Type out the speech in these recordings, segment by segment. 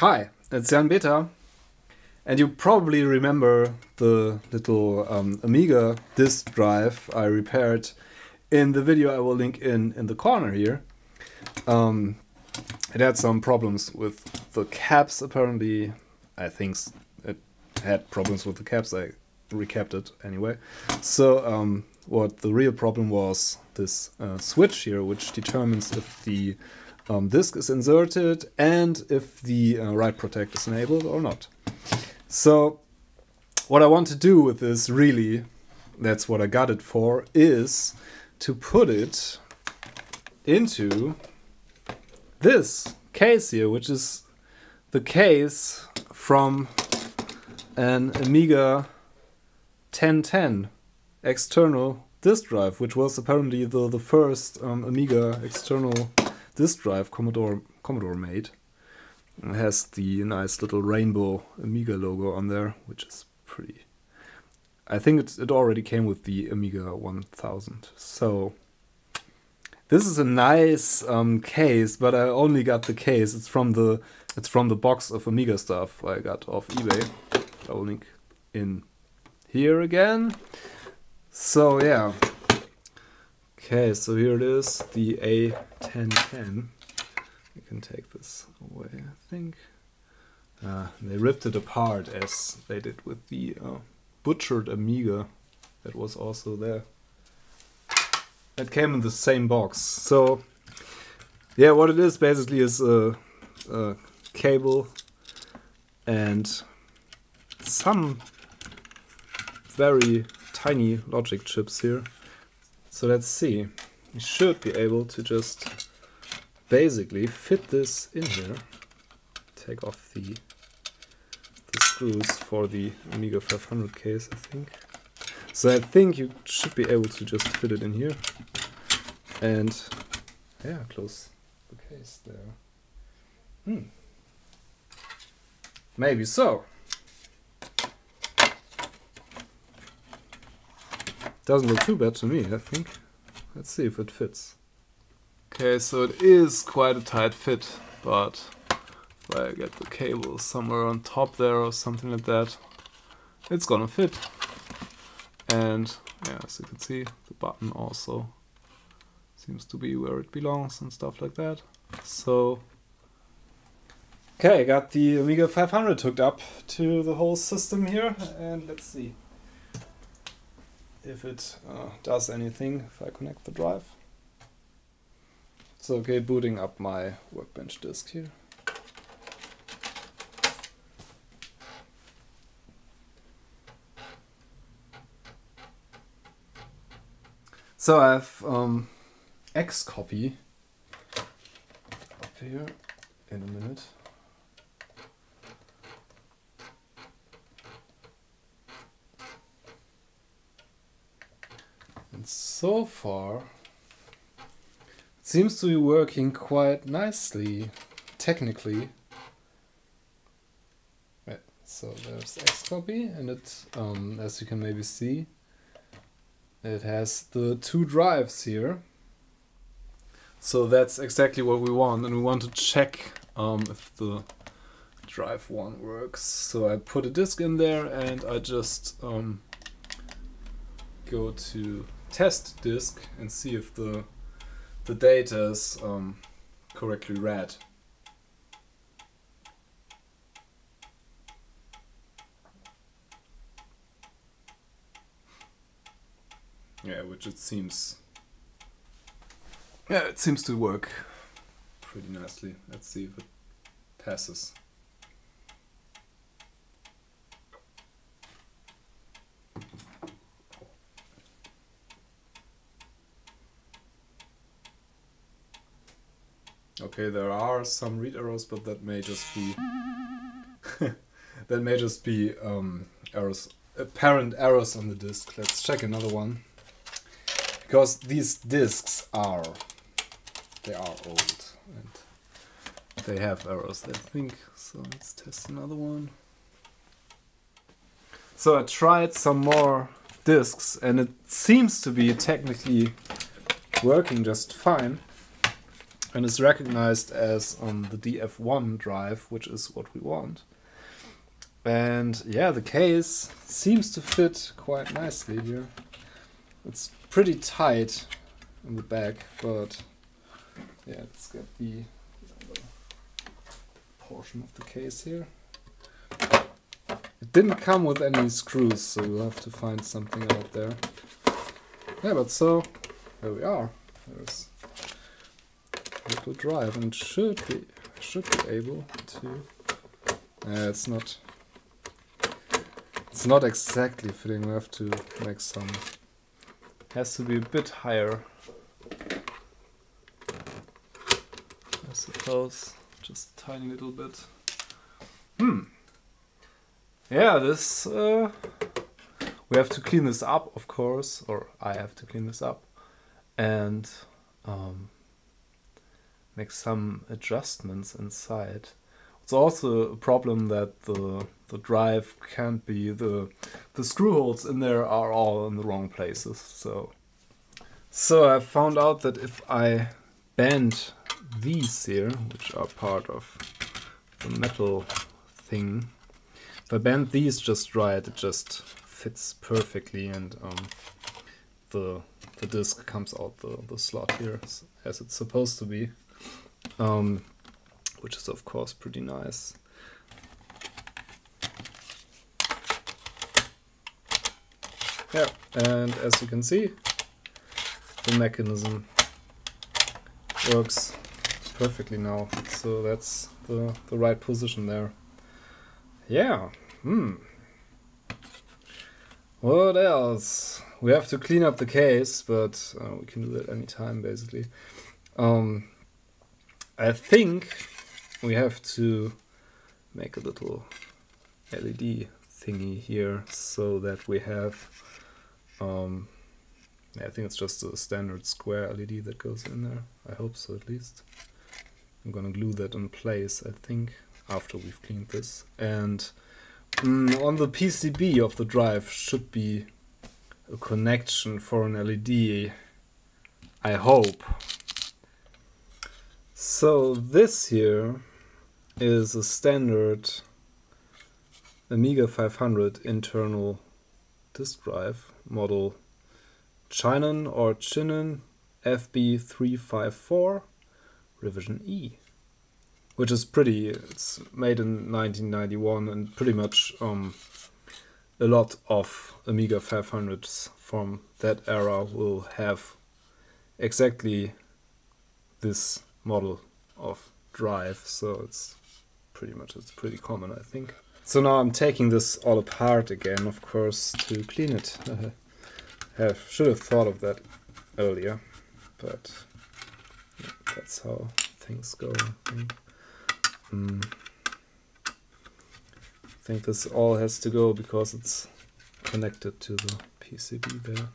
Hi, it's Jan Beta, and you probably remember the little Amiga disk drive I repaired in the video I will link in the corner here. It had some problems with the caps apparently. I think it had problems with the caps. I recapped it anyway. So what the real problem was, this switch here, which determines if the disk is inserted and if the write protect is enabled or not. So what I want to do with this, really, that's what I got it for, is to put it into this case here, which is the case from an Amiga 1010 external disk drive, which was apparently the first Amiga external disk drive Commodore made. It has the nice little rainbow Amiga logo on there, which is pretty. I think it already came with the Amiga 1000. So this is a nice case, but I only got the case. It's from the box of Amiga stuff I got off eBay. I will link in here again. So yeah. Okay, so here it is, the A1010. You can take this away, I think. They ripped it apart as they did with the butchered Amiga that was also there. It came in the same box. So yeah, what it is basically is a cable and some very tiny logic chips here. So let's see. We should be able to just basically fit this in here. Take off the screws for the Amiga 500 case, I think. So I think you should be able to just fit it in here. And yeah, close the case there. Maybe so. Doesn't look too bad to me, I think. Let's see if it fits. Okay, so it is quite a tight fit, but if I get the cable somewhere on top there or something like that, it's gonna fit. And yeah, as you can see, the button also seems to be where it belongs and stuff like that. So okay, I got the Amiga 500 hooked up to the whole system here, and let's see if it does anything if I connect the drive. So okay, booting up my Workbench disk here. So I have Xcopy up here in a minute. And so far it seems to be working quite nicely, technically. Right, so there's Xcopy, and it, as you can maybe see, it has the two drives here. So that's exactly what we want, and we want to check if the drive 1 works. So I put a disk in there, and I just go to test disk and see if the data is correctly read. Yeah, which it seems. Yeah, it seems to work pretty nicely. Let's see if it passes. Okay, there are some read errors, but that may just be errors, apparent errors on the disk. Let's check another one, because these disks are old and they have errors, I think. So let's test another one. So I tried some more disks, and it seems to be technically working just fine. and is recognized as the DF1 drive, which is what we want. And yeah, the case seems to fit quite nicely here. It's pretty tight in the back, but yeah, let's get the portion of the case here. It didn't come with any screws, so we'll have to find something out there. Yeah, but so there we are. There's a little drive, and should be able to. It's not exactly fitting. We have to make some. Has to be a bit higher, I suppose. Just a tiny little bit. Yeah, this we have to clean this up, of course, or I have to clean this up and make some adjustments inside. It's also a problem that the drive can't be, the screw holes in there are all in the wrong places. So I found out that if I bend these here, which are part of the metal thing, if I bend these just right, it just fits perfectly, and the disc comes out the slot here as it's supposed to be, which is of course pretty nice. Yeah, and as you can see, the mechanism works perfectly now, so that's the right position there. Yeah, what else? We have to clean up the case, but we can do that anytime, basically. I think we have to make a little LED thingy here so that we have, I think it's just a standard square LED that goes in there. I hope so, at least. I'm gonna glue that in place, I think, after we've cleaned this. And on the PCB of the drive should be a connection for an LED, I hope. So this here is a standard Amiga 500 internal disk drive, model Chinon or Chinon FB354 revision E, which is pretty, it's made in 1991, and pretty much a lot of Amiga 500s from that era will have exactly this model of drive, so it's pretty common, I think. So now I'm taking this all apart again, of course, to clean it. Should have thought of that earlier, but yeah, that's how things go, I think. I think this all has to go because it's connected to the PCB there.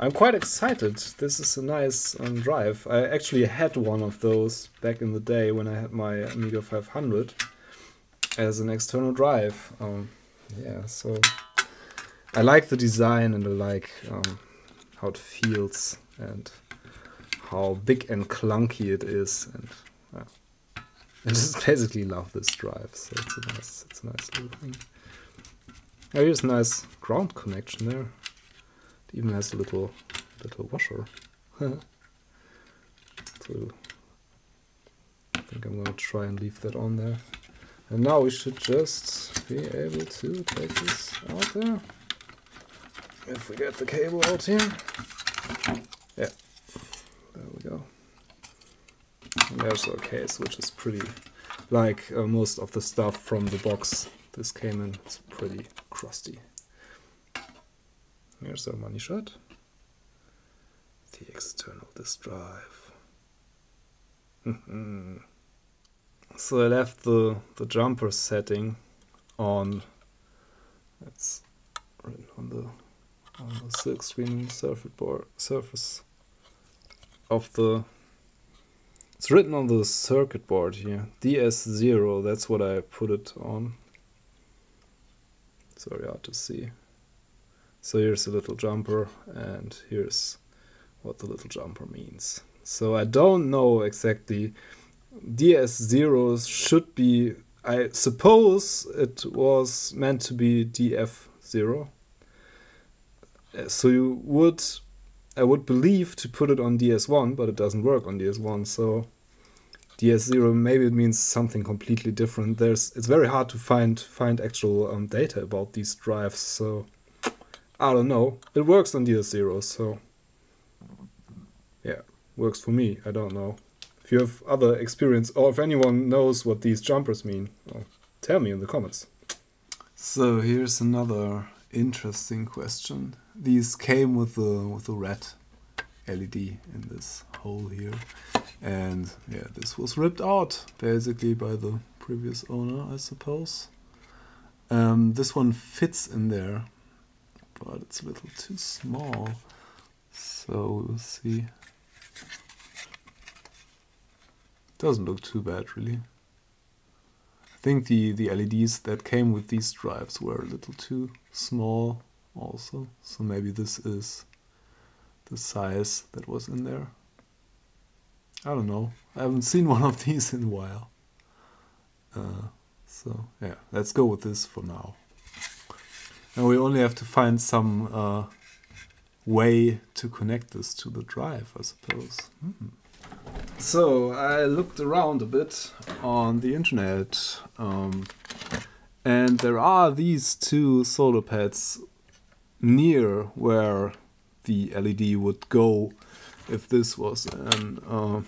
I'm quite excited. This is a nice drive. I actually had one of those back in the day when I had my Amiga 500 as an external drive. Yeah, so I like the design, and I like how it feels and how big and clunky it is, and I just basically love this drive. So it's a nice little thing. Oh, here's a nice ground connection there. It even has a little washer. So I think I'm gonna try and leave that on there. And now we should just be able to take this out there. If we get the cable out here. Yeah, there we go. And there's our case, which is pretty, like most of the stuff from the box this came in, it's pretty crusty. Here's our money shot. The external disk drive. So I left the jumper setting on. It's written on the silk screen surface of the. It's written on the circuit board here. DS0. That's what I put it on. It's very hard to see. So here's a little jumper, and here's what the little jumper means. So I don't know exactly. DS0 should be, I suppose it was meant to be DF0. So I would believe to put it on DS1, but it doesn't work on DS1. So DS0, maybe it means something completely different. It's very hard to find actual data about these drives. So I don't know. It works on DS0, so yeah, works for me. I don't know. If you have other experience, or if anyone knows what these jumpers mean, tell me in the comments. So here's another interesting question. These came with a red LED in this hole here, and yeah, this was ripped out basically by the previous owner, I suppose. This one fits in there, but it's a little too small, so we'll see. Doesn't look too bad, really. I think the LEDs that came with these drives were a little too small also, so maybe this is the size that was in there. I don't know. I haven't seen one of these in a while. So yeah, let's go with this for now. Now we only have to find some way to connect this to the drive, I suppose. So I looked around a bit on the internet, and there are these two solder pads near where the LED would go if this was an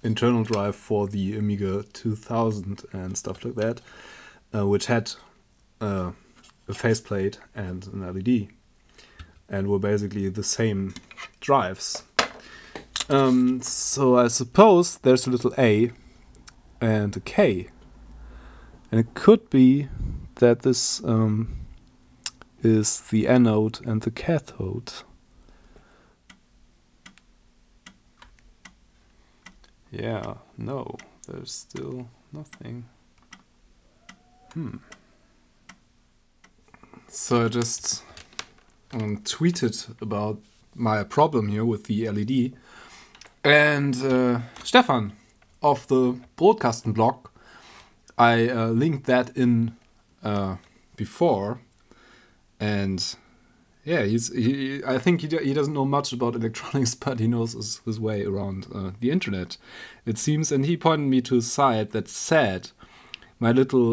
internal drive for the Amiga 2000 and stuff like that, which had a faceplate and an LED, and were basically the same drives. So I suppose there's a little A and a K, and it could be that this is the anode and the cathode. Yeah, no, there's still nothing. So I just tweeted about my problem here with the LED. And Stefan of the Broadcasten blog, I linked that in before, and yeah, I think he doesn't know much about electronics, but he knows his way around the internet, it seems. And he pointed me to a site that said my little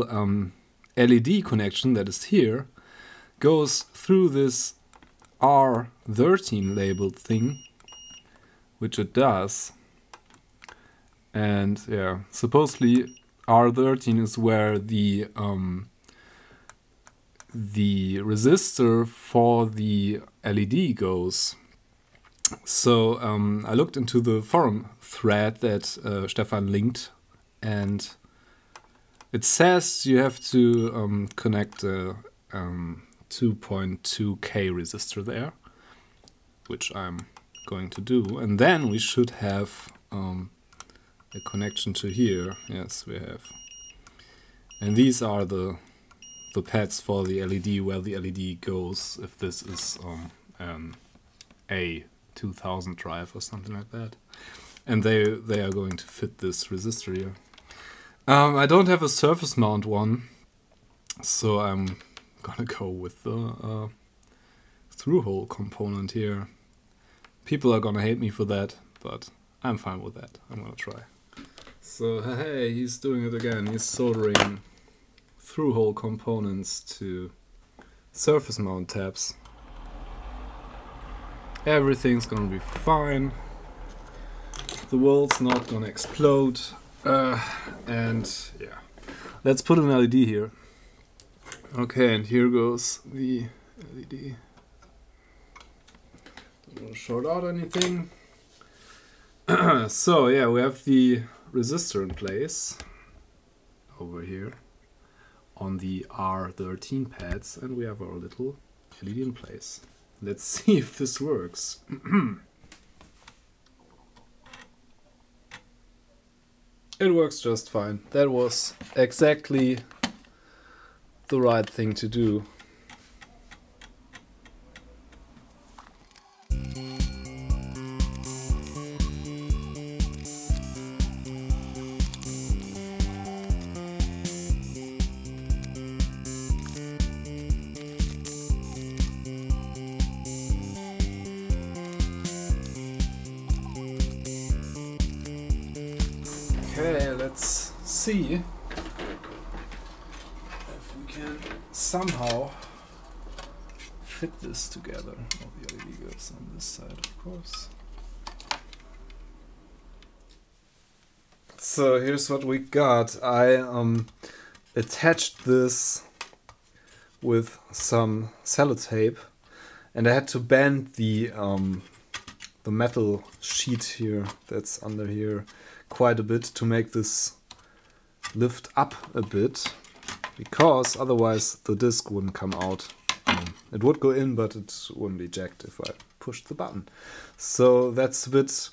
LED connection that is here goes through this R13 labeled thing, which it does. And yeah, supposedly R13 is where the resistor for the LED goes. So I looked into the forum thread that Stefan linked, and it says you have to connect a 2.2K resistor there, which I'm going to do, and then we should have a connection to here. Yes, we have. And these are the pads for the LED, where the LED goes if this is an A1010 drive or something like that. And they are going to fit this resistor here. I don't have a surface mount one, so I'm gonna go with the through-hole component here. People are gonna hate me for that, but I'm fine with that. I'm gonna try. So hey, he's doing it again. He's soldering through-hole components to surface mount tabs. Everything's gonna be fine. The world's not gonna explode. And yeah, let's put an LED here. Okay, and here goes the LED. Don't want to short out anything. So yeah, we have the resistor in place over here on the R13 pads, and we have our little LED in place. Let's see if this works. It works just fine. That was exactly the right thing to do. let's see if we can somehow fit this together. Oh, the LED goes on this side, of course. So here's what we got. I attached this with some sellotape, and I had to bend the metal sheet here that's under here quite a bit to make this lift up a bit, because otherwise the disc wouldn't come out. It would go in, but it wouldn't eject if I pushed the button. So that's a bit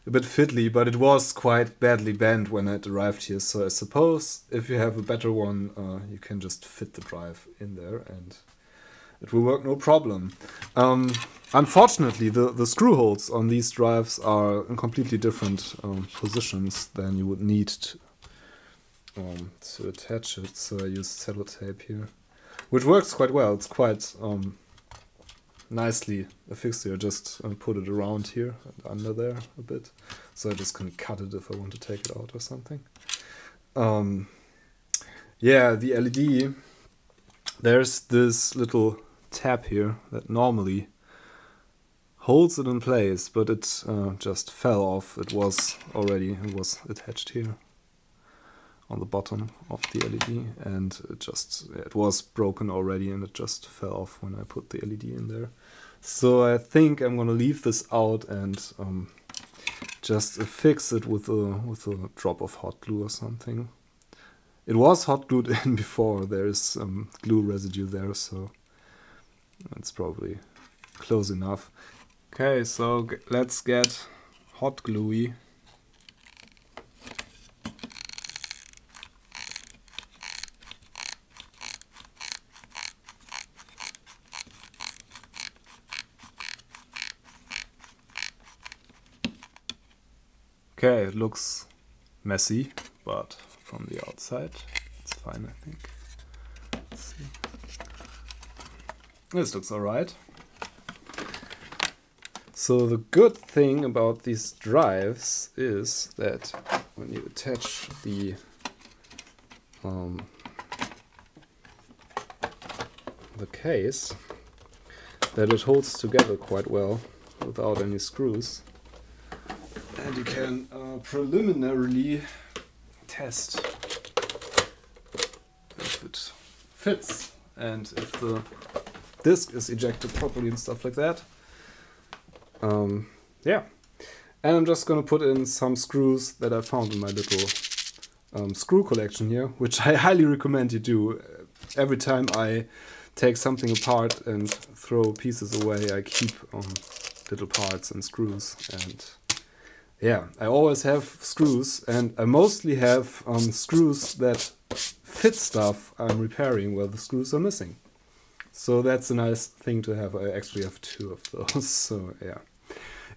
fiddly, but it was quite badly bent when it arrived here. So I suppose if you have a better one, you can just fit the drive in there and it will work no problem. Unfortunately, the screw holes on these drives are in completely different positions than you would need to attach it. So I used sellotape here, which works quite well. It's quite nicely affixed here. Just put it around here and under there a bit, so I just can cut it if I want to take it out or something. Yeah, the LED, there's this little tab here that normally holds it in place, but it just fell off. It was attached here on the bottom of the LED, and it was broken already, and it just fell off when I put the LED in there. So I think I'm gonna leave this out and just affix it with a drop of hot glue or something. It was hot glued in before. There's glue residue there, so it's probably close enough. Okay, so let's get hot gluey. Okay, it looks messy, but from the outside it's fine, I think. Let's see. This looks alright. So the good thing about these drives is that when you attach the case, that it holds together quite well without any screws. And you can preliminarily test if it fits and if the disc is ejected properly and stuff like that. Yeah, and I'm just gonna put in some screws that I found in my little screw collection here, which I highly recommend you do. Every time I take something apart and throw pieces away, I keep little parts and screws. And yeah, I always have screws, and I mostly have screws that fit stuff I'm repairing where the screws are missing. So that's a nice thing to have. I actually have 2 of those, so yeah.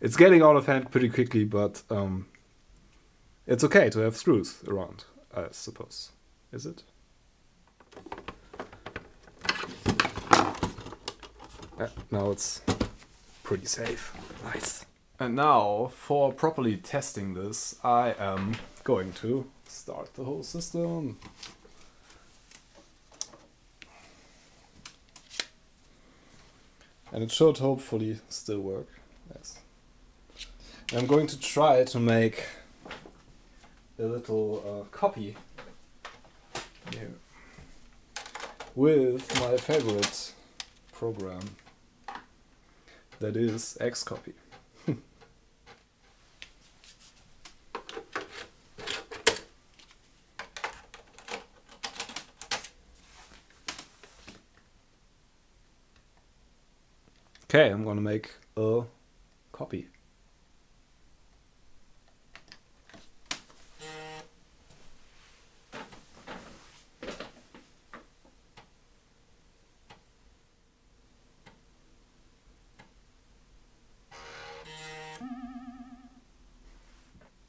It's getting out of hand pretty quickly, but it's okay to have screws around, I suppose. Is it? Now it's pretty safe. Nice. And now, for properly testing this, I am going to start the whole system. And it should hopefully still work. Yes. I'm going to try to make a little copy here with my favorite program, that is Xcopy. Okay, I'm gonna make a copy.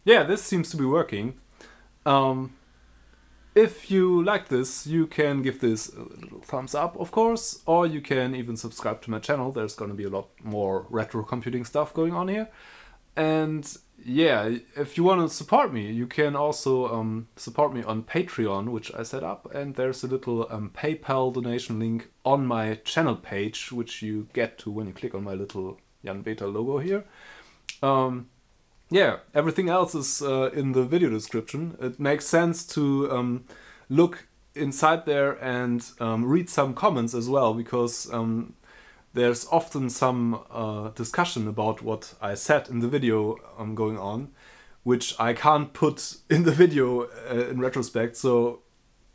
Yeah, this seems to be working. If you like this, you can give this a little thumbs up, of course, or you can even subscribe to my channel. There's going to be a lot more retro computing stuff going on here. And yeah, if you want to support me, you can also support me on Patreon, which I set up, and there's a little PayPal donation link on my channel page, which you get to when you click on my little Jan Beta logo here. Yeah, everything else is in the video description. It makes sense to look inside there and read some comments as well, because there's often some discussion about what I said in the video going on, which I can't put in the video in retrospect, so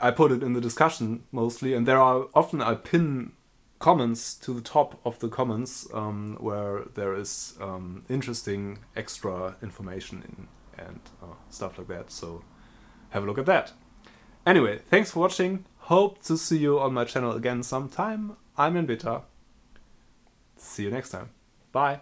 I put it in the discussion mostly, and there are often I pin comments to the top of the comments where there is interesting extra information in and stuff like that, so have a look at that. Anyway, thanks for watching, hope to see you on my channel again sometime. I'm in Beta. See you next time. Bye.